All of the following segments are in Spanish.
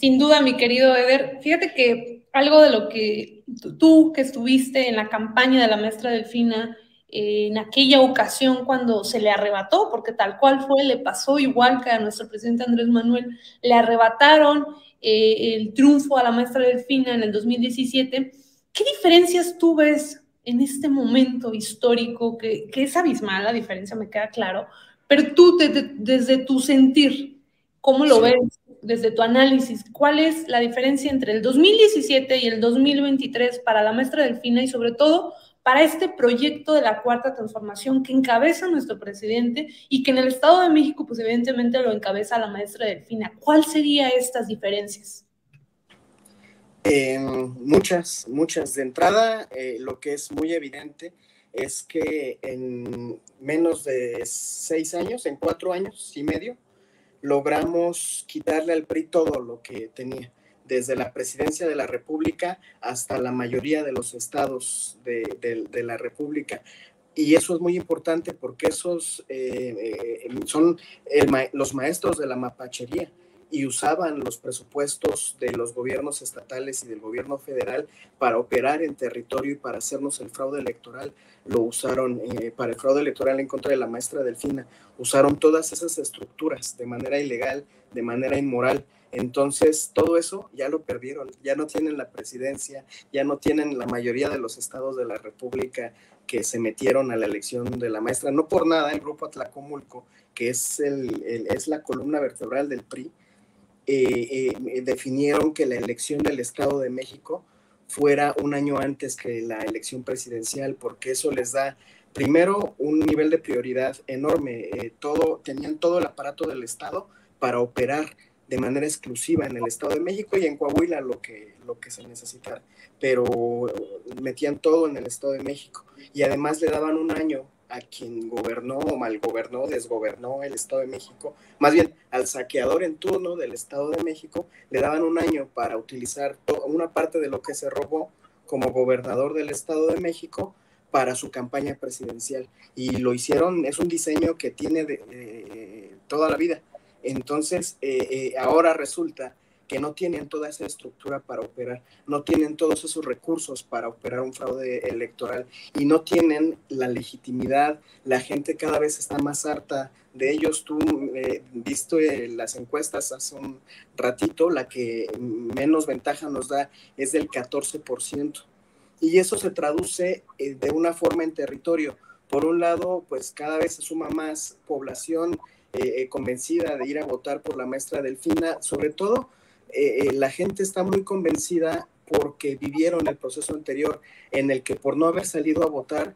Sin duda, mi querido Eder, fíjate que algo de lo que tú que estuviste en la campaña de la maestra Delfina, en aquella ocasión cuando se le arrebató, porque tal cual fue, le pasó igual que a nuestro presidente Andrés Manuel, le arrebataron el triunfo a la maestra Delfina en el 2017. ¿Qué diferencias tú ves en este momento histórico, que es abismal la diferencia, me queda claro, pero tú desde tu sentir, ¿cómo lo Sí. ves? Desde tu análisis, ¿cuál es la diferencia entre el 2017 y el 2023 para la maestra Delfina y sobre todo para este proyecto de la Cuarta Transformación que encabeza nuestro presidente y que en el Estado de México pues evidentemente lo encabeza la maestra Delfina? ¿Cuál serían estas diferencias? Muchas. De entrada, lo que es muy evidente es que en menos de 6 años, en 4 años y medio, logramos quitarle al PRI todo lo que tenía, desde la presidencia de la República hasta la mayoría de los estados de la República. Y eso es muy importante porque esos son los maestros de la mapachería y usaban los presupuestos de los gobiernos estatales y del gobierno federal para operar en territorio y para hacernos el fraude electoral. Lo usaron para el fraude electoral en contra de la maestra Delfina. Usaron todas esas estructuras de manera ilegal, de manera inmoral. Entonces, todo eso ya lo perdieron, ya no tienen la presidencia, ya no tienen la mayoría de los estados de la República que se metieron a la elección de la maestra. No por nada el grupo Atlacomulco, que es la columna vertebral del PRI, definieron que la elección del Estado de México fuera un año antes que la elección presidencial, porque eso les da, primero, un nivel de prioridad enorme. Tenían todo el aparato del Estado para operar de manera exclusiva en el Estado de México y en Coahuila lo que se necesitara, pero metían todo en el Estado de México y además le daban un año a quien gobernó o malgobernó, desgobernó el Estado de México, más bien al saqueador en turno del Estado de México, le daban un año para utilizar una parte de lo que se robó como gobernador del Estado de México para su campaña presidencial. Y lo hicieron, es un diseño que tiene toda la vida. Entonces, ahora resulta que no tienen toda esa estructura para operar, no tienen todos esos recursos para operar un fraude electoral y no tienen la legitimidad. La gente cada vez está más harta de ellos. Tú viste las encuestas hace un ratito, la que menos ventaja nos da es del 14%. Y eso se traduce de una forma en territorio. Por un lado, pues cada vez se suma más población convencida de ir a votar por la maestra Delfina, sobre todo la gente está muy convencida porque vivieron el proceso anterior en el que por no haber salido a votar,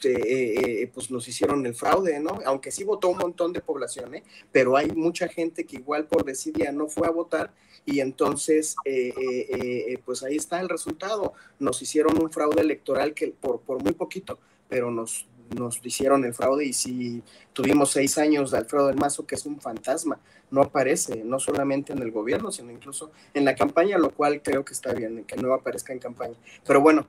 pues nos hicieron el fraude, ¿no? Aunque sí votó un montón de población, pero hay mucha gente que igual por desidia no fue a votar y entonces pues ahí está el resultado. Nos hicieron un fraude electoral que por muy poquito, pero nos hicieron el fraude y sí tuvimos 6 años de Alfredo del Mazo, que es un fantasma, no aparece, no solamente en el gobierno, sino incluso en la campaña, lo cual creo que está bien, que no aparezca en campaña. Pero bueno,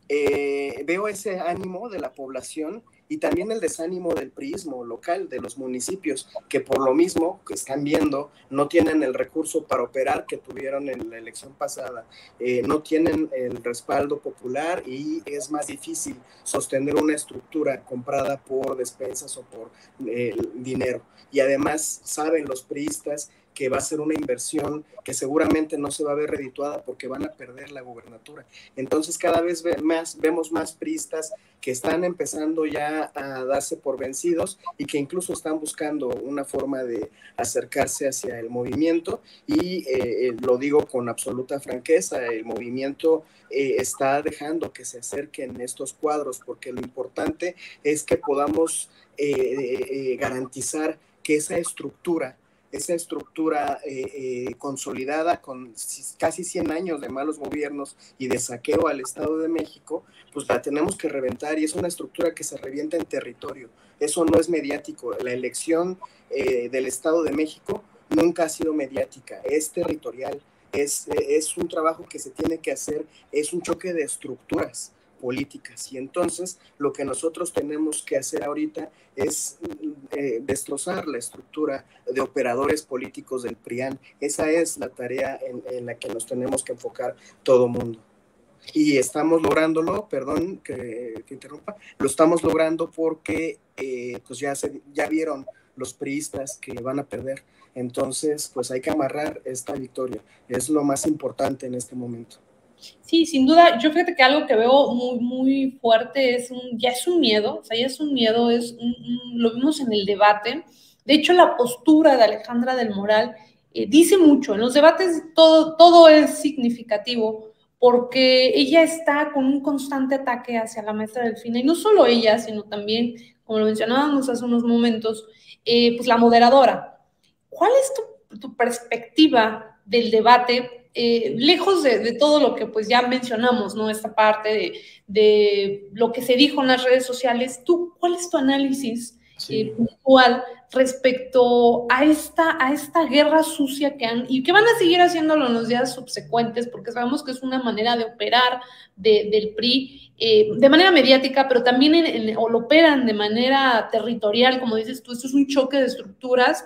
veo ese ánimo de la población y también el desánimo del priismo local, de los municipios, que por lo mismo que están viendo, no tienen el recurso para operar que tuvieron en la elección pasada, no tienen el respaldo popular y es más difícil sostener una estructura comprada por despensas o por dinero. Y además saben los priistas que va a ser una inversión que seguramente no se va a ver redituada porque van a perder la gubernatura. Entonces cada vez vemos más priistas que están empezando ya a darse por vencidos y que incluso están buscando una forma de acercarse hacia el movimiento y lo digo con absoluta franqueza, el movimiento está dejando que se acerquen estos cuadros porque lo importante es que podamos garantizar que esa estructura consolidada con casi 100 años de malos gobiernos y de saqueo al Estado de México, pues la tenemos que reventar y es una estructura que se revienta en territorio. Eso no es mediático. La elección del Estado de México nunca ha sido mediática, es territorial, es un trabajo que se tiene que hacer, es un choque de estructuras. políticas. Y entonces lo que nosotros tenemos que hacer ahorita es destrozar la estructura de operadores políticos del PRIAN. Esa es la tarea en la que nos tenemos que enfocar todo mundo. Y estamos lográndolo, perdón que interrumpa, lo estamos logrando porque pues ya vieron los priistas que van a perder. Entonces, pues hay que amarrar esta victoria. Es lo más importante en este momento. Sí, sin duda. Yo fíjate que algo que veo muy, muy fuerte ya es un miedo, o sea, ya es un miedo, lo vimos en el debate. De hecho, la postura de Alejandra del Moral dice mucho. En los debates todo es significativo porque ella está con un constante ataque hacia la maestra Delfina, y no solo ella, sino también, como lo mencionábamos hace unos momentos, pues la moderadora. ¿Cuál es tu perspectiva del debate? Lejos de todo lo que pues ya mencionamos, ¿no? Esta parte de lo que se dijo en las redes sociales, ¿cuál es tu análisis puntual respecto a esta guerra sucia y que van a seguir haciéndolo en los días subsecuentes, porque sabemos que es una manera de operar del PRI de manera mediática, pero también o lo operan de manera territorial, como dices tú? Esto es un choque de estructuras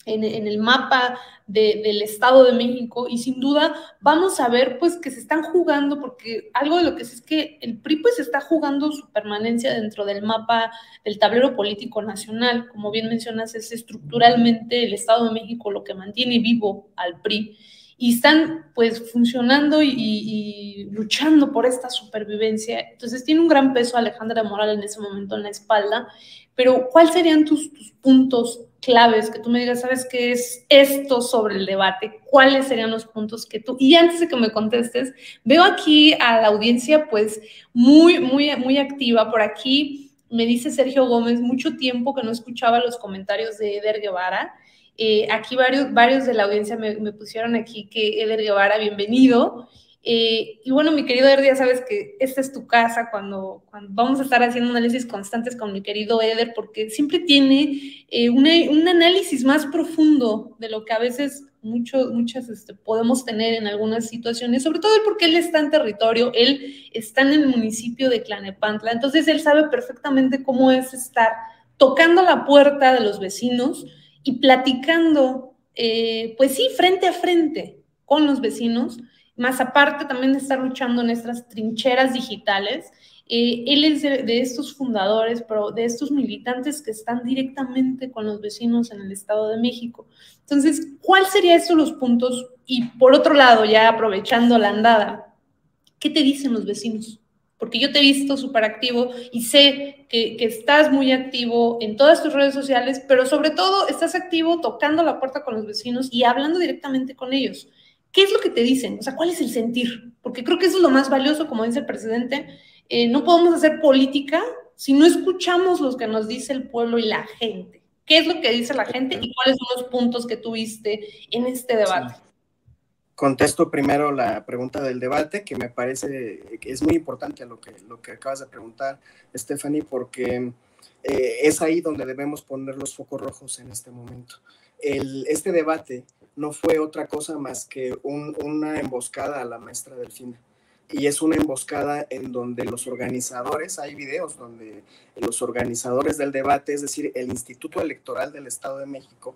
en el mapa del Estado de México, y sin duda vamos a ver pues que se están jugando, porque algo de lo que es que el PRI pues está jugando su permanencia dentro del mapa del tablero político nacional. Como bien mencionas, es estructuralmente el Estado de México lo que mantiene vivo al PRI, y están pues funcionando y luchando por esta supervivencia. Entonces tiene un gran peso Alejandra Moral en ese momento en la espalda. Pero ¿cuáles serían tus puntos claves que tú me digas, sabes qué es esto sobre el debate? ¿Cuáles serían los puntos que tú? Y antes de que me contestes, veo aquí a la audiencia pues muy, muy, muy activa. Por aquí me dice Sergio Gómez, mucho tiempo que no escuchaba los comentarios de Eder Guevara. Aquí varios de la audiencia me pusieron aquí que Eder Guevara, bienvenido. Y bueno, mi querido Eder, ya sabes que esta es tu casa cuando vamos a estar haciendo análisis constantes con mi querido Eder, porque siempre tiene un análisis más profundo de lo que a veces muchas podemos tener en algunas situaciones, sobre todo porque él está en territorio, él está en el municipio de Tlalnepantla, entonces él sabe perfectamente cómo es estar tocando la puerta de los vecinos y platicando, pues sí, frente a frente con los vecinos, más aparte también de estar luchando en estas trincheras digitales. Él es de estos fundadores, pero de estos militantes que están directamente con los vecinos en el Estado de México. Entonces, ¿cuáles serían estos los puntos? Y por otro lado, ya aprovechando la andada, ¿qué te dicen los vecinos? Porque yo te he visto súper activo y sé que estás muy activo en todas tus redes sociales, pero sobre todo estás activo tocando la puerta con los vecinos y hablando directamente con ellos. ¿Qué es lo que te dicen? O sea, ¿cuál es el sentir? Porque creo que eso es lo más valioso, como dice el presidente. No podemos hacer política si no escuchamos lo que nos dice el pueblo y la gente. ¿Qué es lo que dice la gente y cuáles son los puntos que tuviste en este debate? Sí. Contesto primero la pregunta del debate, que me parece que es muy importante lo que acabas de preguntar, Stephanie, porque es ahí donde debemos poner los focos rojos en este momento. Este debate no fue otra cosa más que una emboscada a la maestra Delfina. Y es una emboscada en donde los organizadores, hay videos donde los organizadores del debate, es decir, el Instituto Electoral del Estado de México,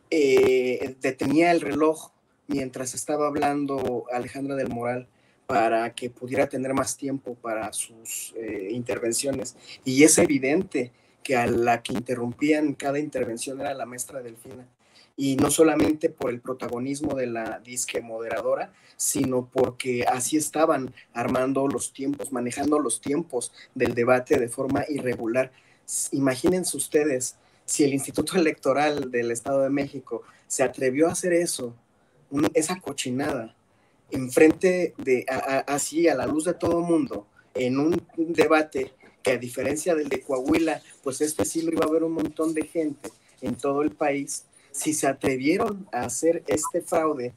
detenía el reloj mientras estaba hablando Alejandra del Moral para que pudiera tener más tiempo para sus intervenciones. Y es evidente que a la que interrumpían cada intervención era la maestra Delfina. Y no solamente por el protagonismo de la disque moderadora, sino porque así estaban armando los tiempos, manejando los tiempos del debate de forma irregular. Imagínense ustedes, si el Instituto Electoral del Estado de México se atrevió a hacer eso, esa cochinada, enfrente así a la luz de todo el mundo, en un debate que a diferencia del de Coahuila, pues sí lo iba a ver un montón de gente en todo el país. Si se atrevieron a hacer este fraude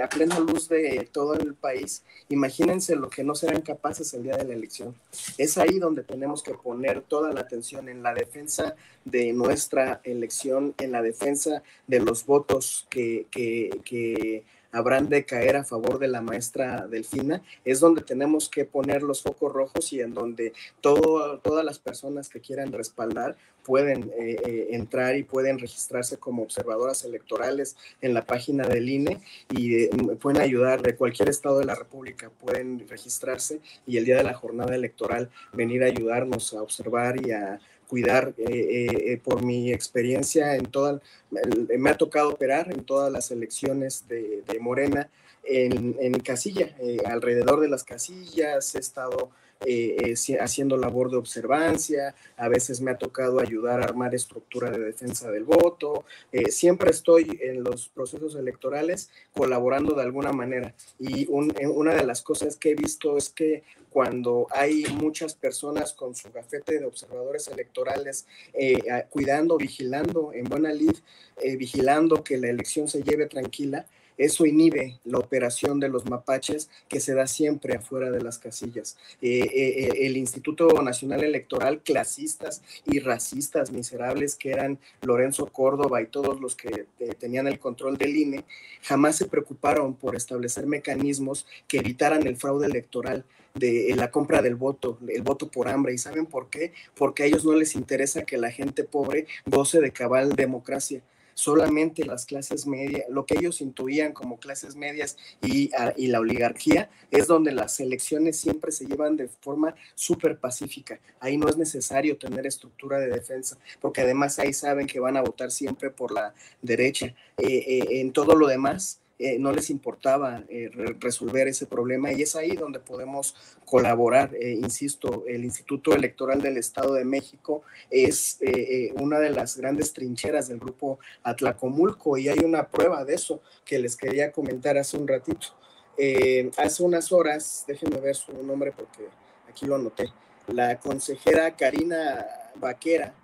a plena luz de todo el país, imagínense lo que no serán capaces el día de la elección. Es ahí donde tenemos que poner toda la atención en la defensa de nuestra elección, en la defensa de los votos que habrán de caer a favor de la maestra Delfina, es donde tenemos que poner los focos rojos y en donde todas las personas que quieran respaldar pueden entrar y pueden registrarse como observadoras electorales en la página del INE y pueden ayudar de cualquier estado de la República, pueden registrarse y el día de la jornada electoral venir a ayudarnos a observar y a cuidar. Por mi experiencia me ha tocado operar en todas las elecciones de Morena en casilla, alrededor de las casillas he estado haciendo labor de observancia, a veces me ha tocado ayudar a armar estructura de defensa del voto, siempre estoy en los procesos electorales colaborando de alguna manera y una de las cosas que he visto es que cuando hay muchas personas con su gafete de observadores electorales cuidando, vigilando en buena lid, vigilando que la elección se lleve tranquila, eso inhibe la operación de los mapaches que se da siempre afuera de las casillas. El Instituto Nacional Electoral, clasistas y racistas miserables que eran Lorenzo Córdoba y todos los que tenían el control del INE, jamás se preocuparon por establecer mecanismos que evitaran el fraude electoral de la compra del voto, el voto por hambre. ¿Y saben por qué? Porque a ellos no les interesa que la gente pobre goce de cabal democracia. Solamente las clases medias, lo que ellos intuían como clases medias y la oligarquía, es donde las elecciones siempre se llevan de forma súper pacífica. Ahí no es necesario tener estructura de defensa, porque además ahí saben que van a votar siempre por la derecha. En todo lo demás, no les importaba resolver ese problema y es ahí donde podemos colaborar. Insisto, el Instituto Electoral del Estado de México es una de las grandes trincheras del grupo Atlacomulco y hay una prueba de eso que les quería comentar hace un ratito. Hace unas horas, déjenme ver su nombre porque aquí lo anoté, la consejera Karina Vaquera,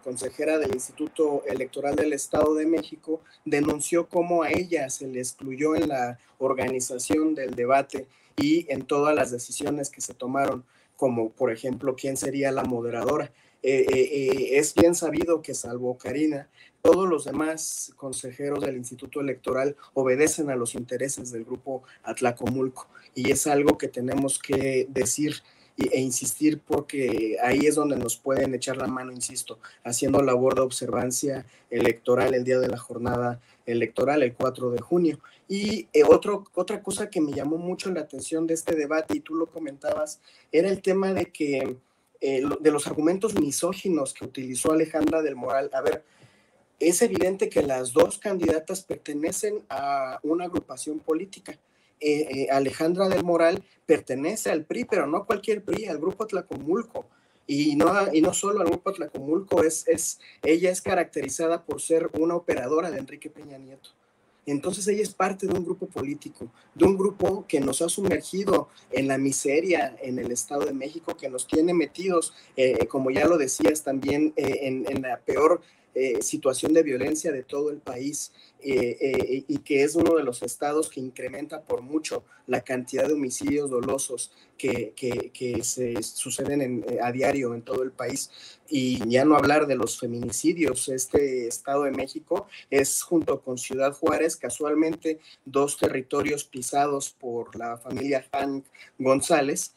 consejera del Instituto Electoral del Estado de México, denunció cómo a ella se le excluyó en la organización del debate y en todas las decisiones que se tomaron, como por ejemplo quién sería la moderadora. Es bien sabido que salvo Karina, todos los demás consejeros del Instituto Electoral obedecen a los intereses del grupo Atlacomulco y es algo que tenemos que decir e insistir porque ahí es donde nos pueden echar la mano, insisto, haciendo labor de observancia electoral el día de la jornada electoral, el 4 de junio. Y otra cosa que me llamó mucho la atención de este debate, y tú lo comentabas, era el tema de que de los argumentos misóginos que utilizó Alejandra del Moral. A ver, es evidente que las dos candidatas pertenecen a una agrupación política. Alejandra del Moral pertenece al PRI, pero no cualquier PRI, al grupo Atlacomulco. Y no solo al grupo Atlacomulco, ella es caracterizada por ser una operadora de Enrique Peña Nieto. Entonces ella es parte de un grupo político, de un grupo que nos ha sumergido en la miseria en el Estado de México, que nos tiene metidos, como ya lo decías también, en la peor situación de violencia de todo el país y que es uno de los estados que incrementa por mucho la cantidad de homicidios dolosos que se suceden a diario en todo el país. Y ya no hablar de los feminicidios. Este Estado de México es, junto con Ciudad Juárez, casualmente dos territorios pisados por la familia Han González,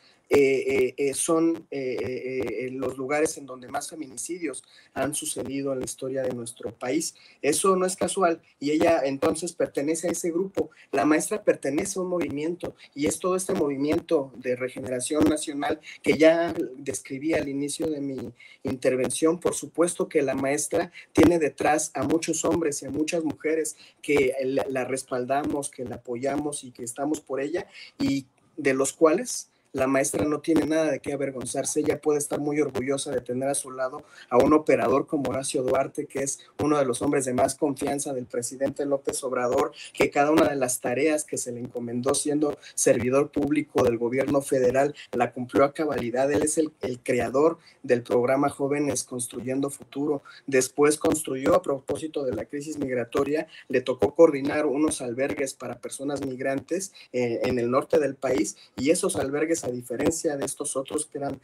son los lugares en donde más feminicidios han sucedido en la historia de nuestro país. Eso no es casual y ella entonces pertenece a ese grupo. La maestra pertenece a un movimiento y es todo este movimiento de regeneración nacional que ya describí al inicio de mi intervención. Por supuesto que la maestra tiene detrás a muchos hombres y a muchas mujeres que la respaldamos, que la apoyamos y que estamos por ella y de los cuales la maestra no tiene nada de qué avergonzarse. Ella puede estar muy orgullosa de tener a su lado a un operador como Horacio Duarte, que es uno de los hombres de más confianza del presidente López Obrador, que cada una de las tareas que se le encomendó siendo servidor público del gobierno federal la cumplió a cabalidad. Él es el creador del programa Jóvenes Construyendo Futuro. Después construyó, a propósito de la crisis migratoria, le tocó coordinar unos albergues para personas migrantes en el norte del país y esos albergues a diferencia de estos otros que eran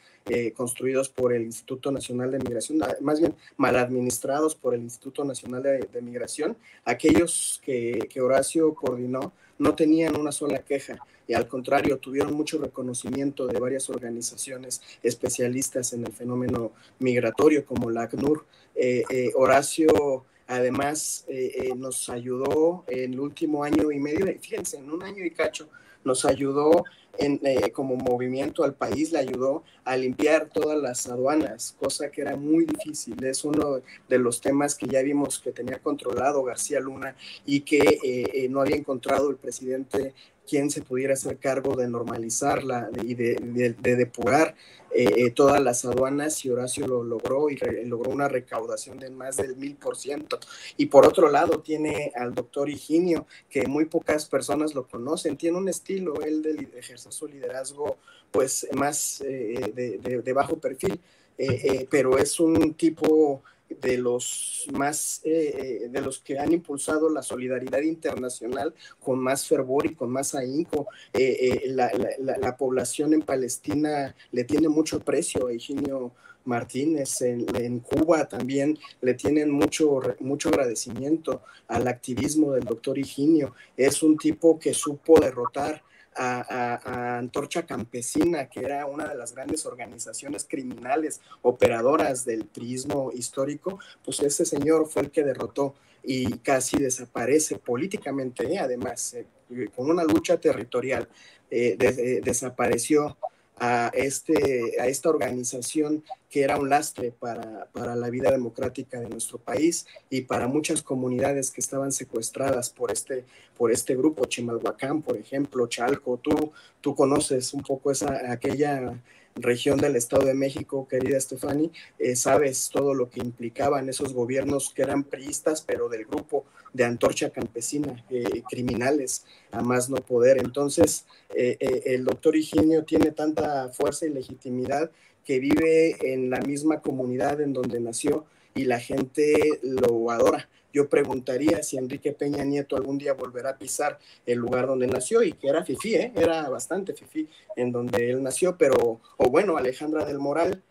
construidos por el Instituto Nacional de Migración, más bien mal administrados por el Instituto Nacional de Migración, aquellos que Horacio coordinó no tenían una sola queja, y al contrario, tuvieron mucho reconocimiento de varias organizaciones especialistas en el fenómeno migratorio, como la ACNUR. Horacio, además, nos ayudó en el último año y medio, fíjense, en un año y cacho, nos ayudó como movimiento al país, le ayudó a limpiar todas las aduanas, cosa que era muy difícil. Es uno de los temas que ya vimos que tenía controlado García Luna y que no había encontrado el presidente quien se pudiera hacer cargo de normalizarla y de depurar todas las aduanas, y Horacio lo logró, y logró una recaudación de más del 1000%. Y por otro lado tiene al doctor Higinio, que muy pocas personas lo conocen, tiene un estilo, él de ejercer su liderazgo pues más de bajo perfil, pero es un tipo de los más, de los que han impulsado la solidaridad internacional con más fervor y con más ahínco. La población en Palestina le tiene mucho aprecio a Higinio Martínez, en Cuba también le tienen mucho agradecimiento al activismo del doctor Higinio. Es un tipo que supo derrotar a Antorcha Campesina, que era una de las grandes organizaciones criminales operadoras del priismo histórico. Pues ese señor fue el que derrotó y casi desaparece políticamente, además, con una lucha territorial, desapareció a esta organización que era un lastre para la vida democrática de nuestro país y para muchas comunidades que estaban secuestradas por este grupo, Chimalhuacán, por ejemplo, Chalco. Tú conoces un poco aquella región del Estado de México, querida Estefany, sabes todo lo que implicaban esos gobiernos que eran priistas, pero del grupo de Antorcha Campesina, criminales a más no poder. Entonces, el doctor Higinio tiene tanta fuerza y legitimidad que vive en la misma comunidad en donde nació y la gente lo adora. Yo preguntaría si Enrique Peña Nieto algún día volverá a pisar el lugar donde nació, y que era fifí, era bastante fifí en donde él nació, pero, o bueno, Alejandra del Moral,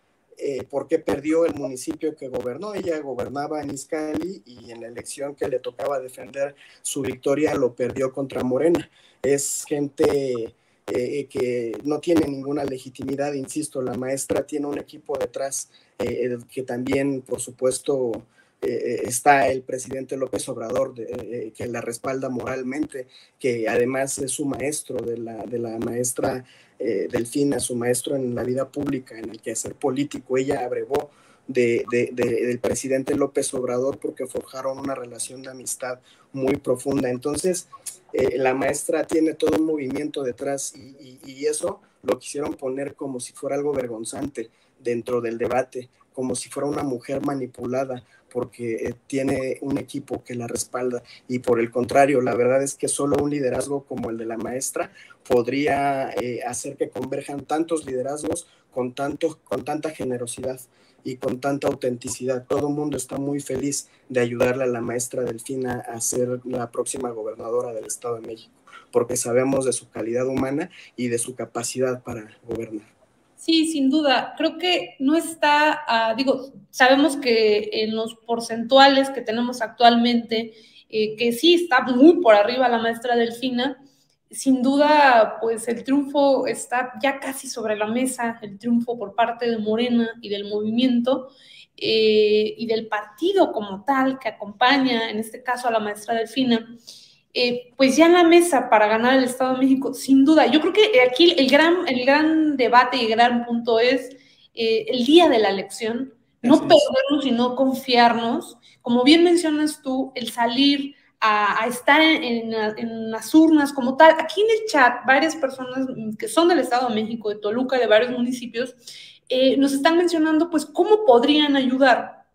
¿por qué perdió el municipio que gobernó? Ella gobernaba en Izcalli y en la elección que le tocaba defender su victoria lo perdió contra Morena. Es gente que no tiene ninguna legitimidad, insisto. La maestra tiene un equipo detrás que también, por supuesto, está el presidente López Obrador, que la respalda moralmente, que además es su maestro, de la maestra Delfina, su maestro en la vida pública, en el quehacer político. Ella abrevó del presidente López Obrador porque forjaron una relación de amistad muy profunda. Entonces, la maestra tiene todo un movimiento detrás, y eso lo quisieron poner como si fuera algo vergonzante dentro del debate, como si fuera una mujer manipulada, porque tiene un equipo que la respalda. Y por el contrario, la verdad es que solo un liderazgo como el de la maestra podría hacer que converjan tantos liderazgos con tanta generosidad y con tanta autenticidad. Todo el mundo está muy feliz de ayudarle a la maestra Delfina a ser la próxima gobernadora del Estado de México, porque sabemos de su calidad humana y de su capacidad para gobernar. Sí, sin duda. Creo que no está, sabemos que en los porcentuales que tenemos actualmente, que sí está muy por arriba la maestra Delfina, sin duda, pues el triunfo está ya casi sobre la mesa, el triunfo por parte de Morena y del movimiento y del partido como tal que acompaña, en este caso, a la maestra Delfina. Pues ya en la mesa para ganar el Estado de México, sin duda. Yo creo que aquí el gran debate y el gran punto es el día de la elección, no perdernos y no confiarnos. Como bien mencionas tú, el salir a estar en las urnas como tal. Aquí en el chat, varias personas que son del Estado de México, de Toluca, de varios municipios, nos están mencionando pues cómo podrían ayudar,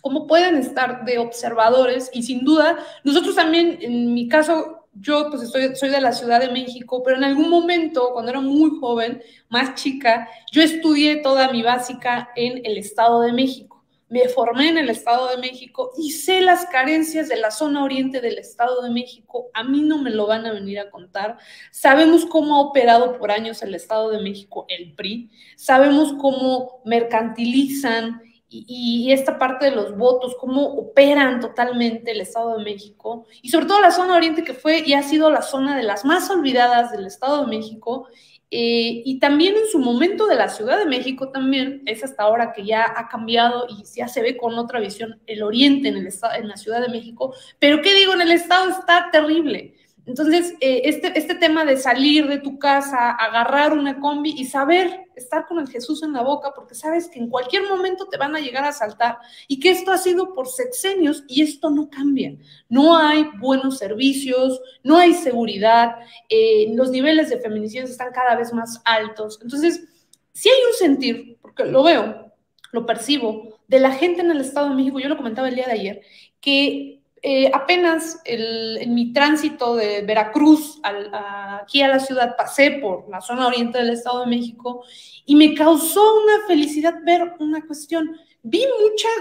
cómo pueden estar de observadores, y sin duda, nosotros también, en mi caso, yo pues soy de la Ciudad de México, pero en algún momento, cuando era muy joven, más chica, yo estudié toda mi básica en el Estado de México. me formé en el Estado de México y sé las carencias de la zona oriente del Estado de México. A mí no me lo van a venir a contar. Sabemos cómo ha operado por años el Estado de México el PRI. Sabemos cómo mercantilizan y esta parte de los votos, cómo operan totalmente el Estado de México, y sobre todo la zona oriente, que fue y ha sido la zona de las más olvidadas del Estado de México, y también en su momento de la Ciudad de México también, es hasta ahora que ya ha cambiado y ya se ve con otra visión el oriente en la Ciudad de México, pero ¿qué digo? En el Estado está terrible. Entonces, este tema de salir de tu casa, agarrar una combi y saber estar con el Jesús en la boca, porque sabes que en cualquier momento te van a llegar a asaltar y que esto ha sido por sexenios y esto no cambia. No hay buenos servicios, no hay seguridad, los niveles de feminicidios están cada vez más altos. Entonces, sí hay un sentir, porque lo veo, lo percibo, de la gente en el Estado de México, yo lo comentaba el día de ayer, que apenas en mi tránsito de Veracruz aquí a la ciudad pasé por la zona oriente del Estado de México y me causó una felicidad ver una cuestión. Vi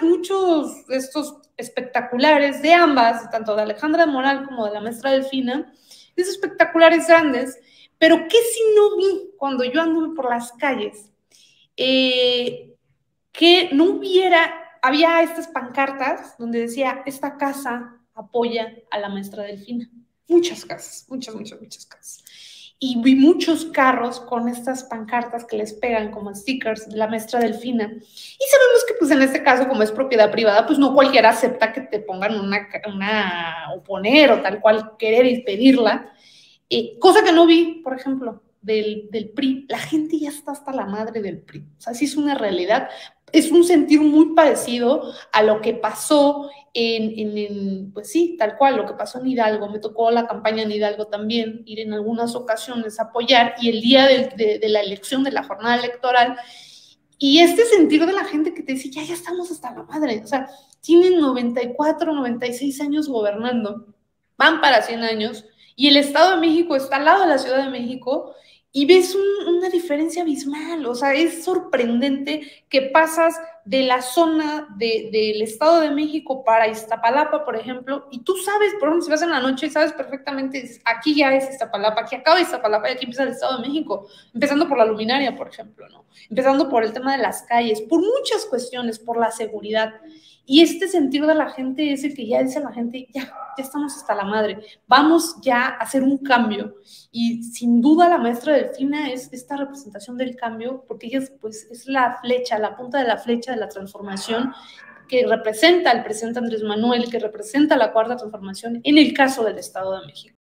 muchos de estos espectaculares de ambas, tanto de Alejandra Moral como de la maestra Delfina, esos espectaculares grandes, pero ¿qué si no vi cuando yo anduve por las calles? Que no había estas pancartas donde decía, esta casa apoya a la maestra Delfina. Muchas casas, muchas casas. Y vi muchos carros con estas pancartas que les pegan como stickers de la maestra Delfina. Y sabemos que pues en este caso, como es propiedad privada, pues no cualquiera acepta que te pongan o poner o tal cual querer y pedirla. Cosa que no vi, por ejemplo, del PRI. La gente ya está hasta la madre del PRI. O sea, sí es una realidad. Es un sentir muy parecido a lo que pasó pues sí, tal cual, lo que pasó en Hidalgo. Me tocó la campaña en Hidalgo también, ir en algunas ocasiones a apoyar, y el día de la elección, de la jornada electoral, y este sentir de la gente que te dice, ya estamos hasta la madre. O sea, tienen 94, 96 años gobernando, van para 100 años, y el Estado de México está al lado de la Ciudad de México, y ves una diferencia abismal. O sea, es sorprendente que pasas de la zona del Estado de México para Iztapalapa, por ejemplo, y tú sabes, por ejemplo, si vas en la noche, sabes perfectamente, aquí ya es Iztapalapa, aquí acaba Iztapalapa y aquí empieza el Estado de México, empezando por la luminaria, por ejemplo, ¿no? Empezando por el tema de las calles, por muchas cuestiones, por la seguridad. Y este sentir de la gente es el que ya dice la gente, ya estamos hasta la madre, vamos ya a hacer un cambio. Y sin duda la maestra Delfina es esta representación del cambio, porque ella pues, es la flecha, la punta de la flecha de la transformación que representa al presidente Andrés Manuel, que representa la cuarta transformación en el caso del Estado de México.